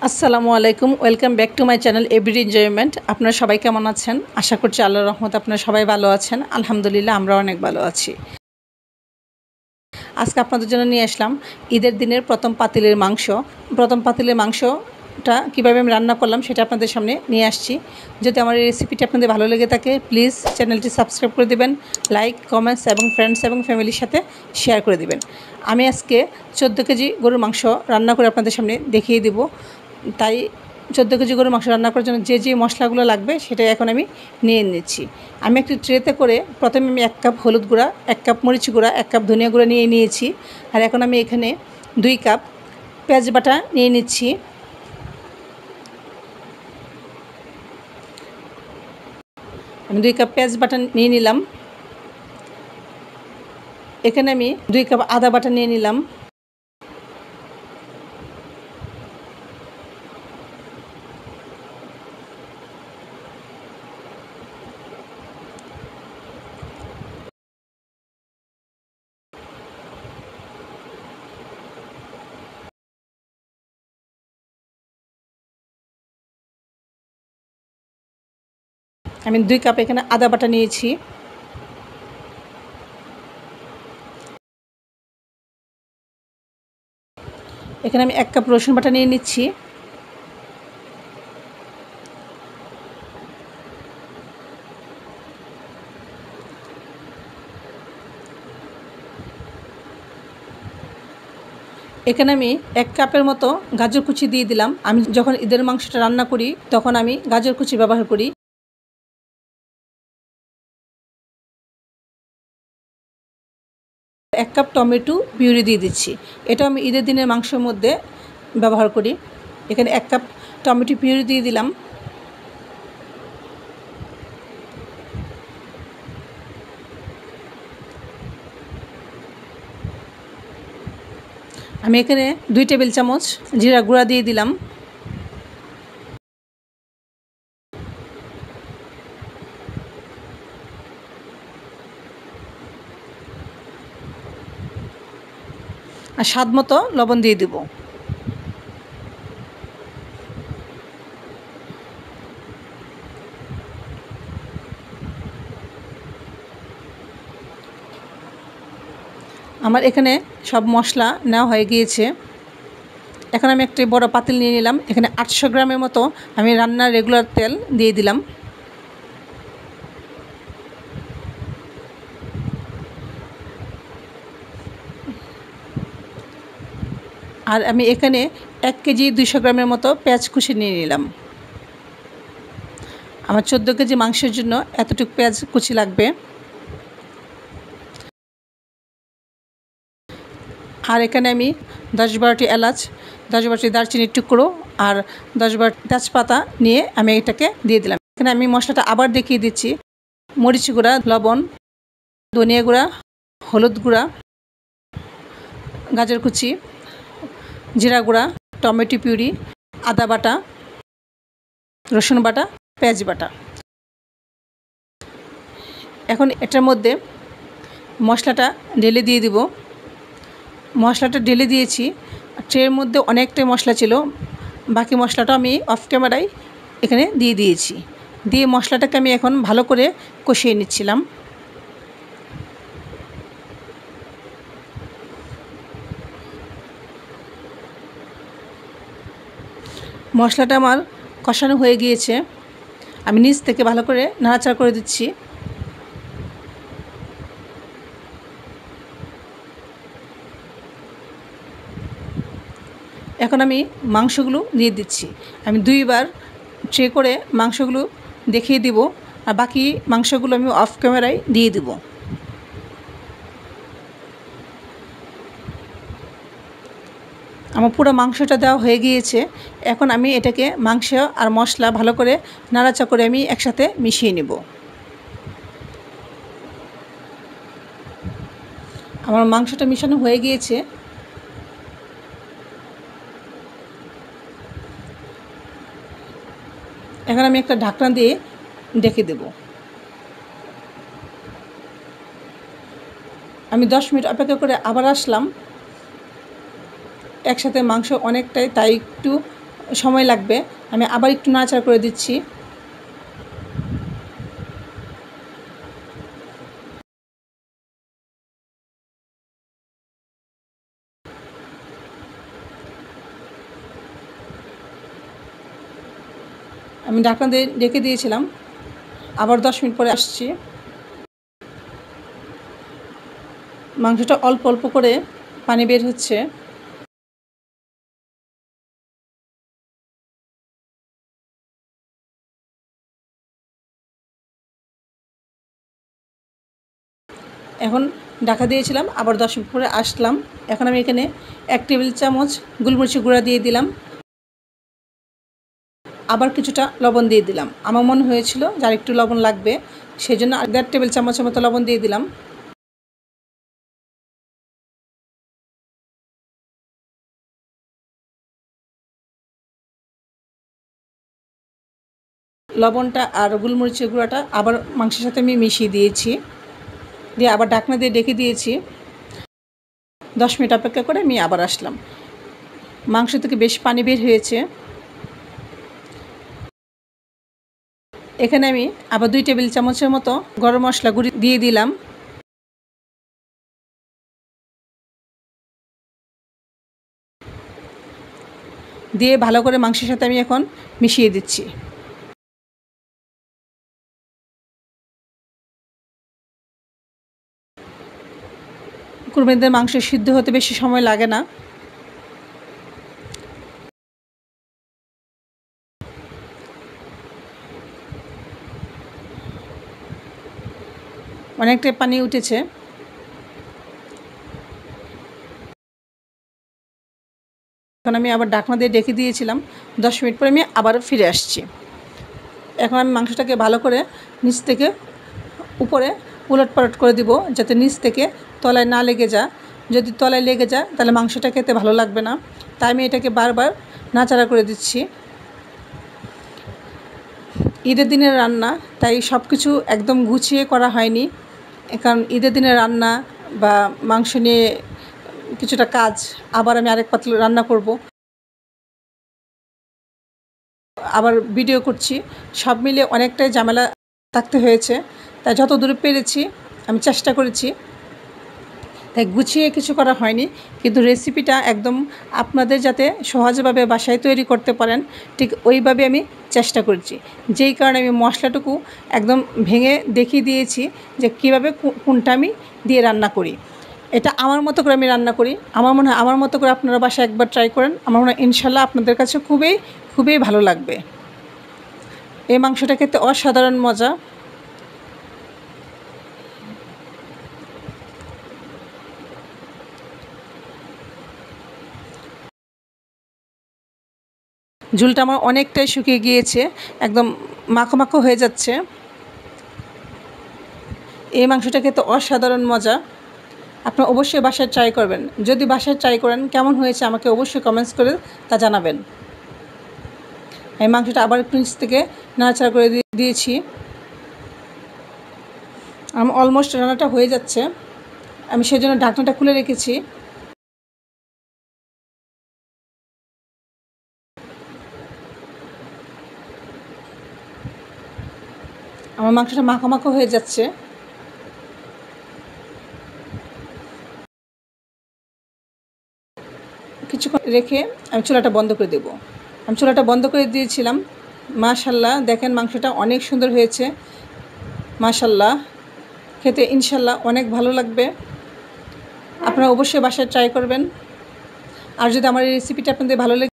আসসালামু আলাইকুম, welcome back to my channel every enjoyment. আপনারা সবাই কেমন আছেন? আশা করছি আল্লাহর রহমতে আপনারা সবাই ভালো আছেন। আলহামদুলিল্লাহ, আমরা অনেক ভালো আছি। আজকে আপনাদের জন্য নিয়ে আসলাম ঈদের দিনের প্রথম পাতিলের মাংস। প্রথম পাতিলের মাংসটা কীভাবে আমি রান্না করলাম সেটা আপনাদের সামনে নিয়ে আসছি। যদি আমার এই রেসিপিটি আপনাদের ভালো লেগে থাকে, প্লিজ চ্যানেলটি সাবস্ক্রাইব করে দেবেন, লাইক, কমেন্টস এবং ফ্রেন্ডস এবং ফ্যামিলির সাথে শেয়ার করে দেবেন। আমি আজকে 14 কেজি গরুর মাংস রান্না করে আপনাদের সামনে দেখিয়ে দেব। তাই 14 কেজি গরুর মাংস রান্না করার জন্য যে মশলাগুলো লাগবে সেটাই এখন আমি নিয়ে নিচ্ছি। আমি একটি ট্রেতে করে প্রথমে আমি 1 কাপ হলুদ গুঁড়া, 1 কাপ মরিচ গুঁড়া, 1 কাপ ধনিয়া গুঁড়া নিয়ে নিয়েছি। আর এখন আমি এখানে 2 কাপ পেঁয়াজ বাটা নিয়ে নিচ্ছি। আমি 2 কাপ পেঁয়াজ বাটা নিয়ে নিলাম। এখানে আমি 2 কাপ আদা বাটা নিয়ে নিলাম। আমি 2 কাপ এখানে আদা বাটা নিয়েছি। এখানে আমি 1 কাপ রসুন বাটা নিয়ে নিচ্ছি। এখানে আমি 1 কাপের মতো গাজর কুচি দিয়ে দিলাম। আমি যখন ঈদের মাংসটা রান্না করি তখন আমি গাজর কুচি ব্যবহার করি। 1 কাপ টমেটো পিউরি দিয়ে দিচ্ছি। এটা আমি ঈদের দিনের মাংসের মধ্যে ব্যবহার করি। এখানে 1 কাপ টমেটো পিউরি দিয়ে দিলাম। আমি এখানে 2 টেবিল চামচ জিরা গুঁড়া দিয়ে দিলাম। আর স্বাদ মতো লবণ দিয়ে দেব। আমার এখানে সব মশলা নেওয়া হয়ে গিয়েছে। এখন আমি একটি বড় পাতিল নিয়ে নিলাম। এখানে 800 গ্রামের মতো আমি রান্নার রেগুলার তেল দিয়ে দিলাম। আর আমি এখানে 1 কেজি 200 গ্রামের মতো পেঁয়াজ কুচি নিয়ে নিলাম। আমার 14 কেজি মাংসের জন্য এতটুকু পেঁয়াজ কুচি লাগবে। আর এখানে আমি 10-12টি এলাচ, 10-12টি দারচিনির টুকরো আর 10-12টি তেজপাতা নিয়ে আমি এটাকে দিয়ে দিলাম। এখানে আমি মশলাটা আবার দেখিয়ে দিচ্ছি। মরিচ গুঁড়া, লবণ, ধনিয়া গুঁড়া, হলুদ গুঁড়া, গাজর কুচি, জিরা গুঁড়া, টমেটো পিউরি, আদা বাটা, রসুন বাটা, পেঁয়াজ বাটা। এখন এটার মধ্যে মশলাটা ঢেলে দিয়ে দিব। মশলাটা ঢেলে দিয়েছি। ট্রের মধ্যে অনেকটাই মশলা ছিল, বাকি মশলাটা আমি অফ ক্যামেরায় এখানে দিয়ে দিয়েছি। দিয়ে মশলাটাকে আমি এখন ভালো করে কষিয়ে নিচ্ছিলাম। মশলাটা আমার কষানো হয়ে গিয়েছে। আমি নিচ থেকে ভালো করে নাড়াচাড়া করে দিচ্ছি। এখন আমি মাংসগুলো দিয়ে দিচ্ছি। আমি 2 বার ট্রে করে মাংসগুলো দেখিয়ে দিব, আর বাকি মাংসগুলো আমি অফ ক্যামেরায় দিয়ে দেব। আমার পুরো মাংসটা দেওয়া হয়ে গিয়েছে। এখন আমি এটাকে মাংস আর মশলা ভালো করে নাড়াচাড়া করে আমি একসাথে মিশিয়ে নেব। আমার মাংসটা মিশানো হয়ে গিয়েছে। এখন আমি একটা ঢাকনা দিয়ে ঢেকে দেব। আমি 10 মিনিট অপেক্ষা করে আবার আসলাম। একসাথে মাংস অনেকটাই, তাই একটু সময় লাগবে। আমি আবার একটু নাড়াচাড়া করে দিচ্ছি। আমি ঢাকনা দিয়ে ঢেকে দিয়েছিলাম, আবার 10 মিনিট পরে আসছি। মাংসটা অল্প অল্প করে পানি বের হচ্ছে। এখন ঢাকা দিয়েছিলাম, আবার 10 মিনিট পরে আসলাম। এখন আমি এখানে 1 টেবিল চামচ গোলমরিচের গুঁড়া দিয়ে দিলাম, আবার কিছুটা লবণ দিয়ে দিলাম। আমার মনে হয়েছিল যে আর একটু লবণ লাগবে, সেই জন্য 1.5 টেবিল চামচের মতো লবণ দিয়ে দিলাম। লবণটা আর গোলমরিচের গুঁড়াটা আবার মাংসের সাথে আমি মিশিয়ে দিয়েছি, দিয়ে আবার ঢাকনা দিয়ে ঢেকে দিয়েছি। 10 মিনিট অপেক্ষা করে আমি আবার আসলাম। মাংস থেকে বেশ পানি বের হয়েছে। এখানে আমি আবার 2 টেবিল চামচের মতো গরম মশলা গুঁড়ি দিয়ে দিলাম। দিয়ে ভালো করে মাংসের সাথে আমি এখন মিশিয়ে দিচ্ছি। কুরবানিদের মাংস সিদ্ধ হতে বেশি সময় লাগে না। অনেকটাই পানি উঠেছে। এখন আমি আবার ঢাকনা দিয়ে ঢেকে দিয়েছিলাম। 10 মিনিট পরে আমি আবারও ফিরে আসছি। এখন আমি মাংসটাকে ভালো করে নিচ থেকে উপরে উলটপালট করে দিব, যাতে নিচ থেকে তলায় না লেগে যায়। যদি তলায় লেগে যায় তাহলে মাংসটা খেতে ভালো লাগবে না, তাই আমি এটাকে বারবার নাড়াচাড়া করে দিচ্ছি। ঈদের দিনের রান্না, তাই সব কিছু একদম গুছিয়ে করা হয়নি, কারণ ঈদের দিনের রান্না বা মাংস নিয়ে কিছুটা কাজ, আবার আমি আরেক পাত্রে রান্না করব, আবার ভিডিও করছি, সব মিলে অনেকটাই ঝামেলা থাকতে হয়েছে। তাই যত দূরে পেরেছি আমি চেষ্টা করেছি, তাই গুছিয়ে কিছু করা হয়নি। কিন্তু রেসিপিটা একদম আপনাদের যাতে সহজভাবে বাসায় তৈরি করতে পারেন, ঠিক ওইভাবে আমি চেষ্টা করেছি। যেই কারণে আমি মশলাটুকু একদম ভেঙে দেখিয়ে দিয়েছি যে কীভাবে কোনটা আমি দিয়ে রান্না করি। এটা আমার মতো করে আমি রান্না করি। আমার মনে হয় আমার মতো করে আপনারা বাসায় একবার ট্রাই করেন, আমার মনে হয় ইনশাল্লাহ আপনাদের কাছে খুবই খুবই ভালো লাগবে। এই মাংসটা খেতে অসাধারণ মজা। ঝুলটা আমার অনেকটাই শুকিয়ে গিয়েছে, একদম মাখো মাখো হয়ে যাচ্ছে। এই মাংসটা খেতে অসাধারণ মজা। আপনারা অবশ্যই বাসায় ট্রাই করবেন। যদি বাসায় ট্রাই করেন কেমন হয়েছে আমাকে অবশ্যই কমেন্টস করে তা জানাবেন। এই মাংসটা আবার একটু নিচ থেকে নাড়াচাড়া করে দিয়েছি। আমার অলমোস্ট রান্নাটা হয়ে যাচ্ছে, আমি সেই জন্য ঢাকনাটা খুলে রেখেছি। আমার মাংসটা মাখো মাখো হয়ে যাচ্ছে। কিছুক্ষণ রেখে আমি চুলাটা বন্ধ করে দেব। আমি চুলাটা বন্ধ করে দিয়েছিলাম। মাশাল্লাহ, দেখেন মাংসটা অনেক সুন্দর হয়েছে। মাশাল্লাহ, খেতে ইনশাল্লাহ অনেক ভালো লাগবে। আপনারা অবশ্যই বাসায় ট্রাই করবেন। আর যদি আমার এই রেসিপিটা আপনাদের ভালো লাগে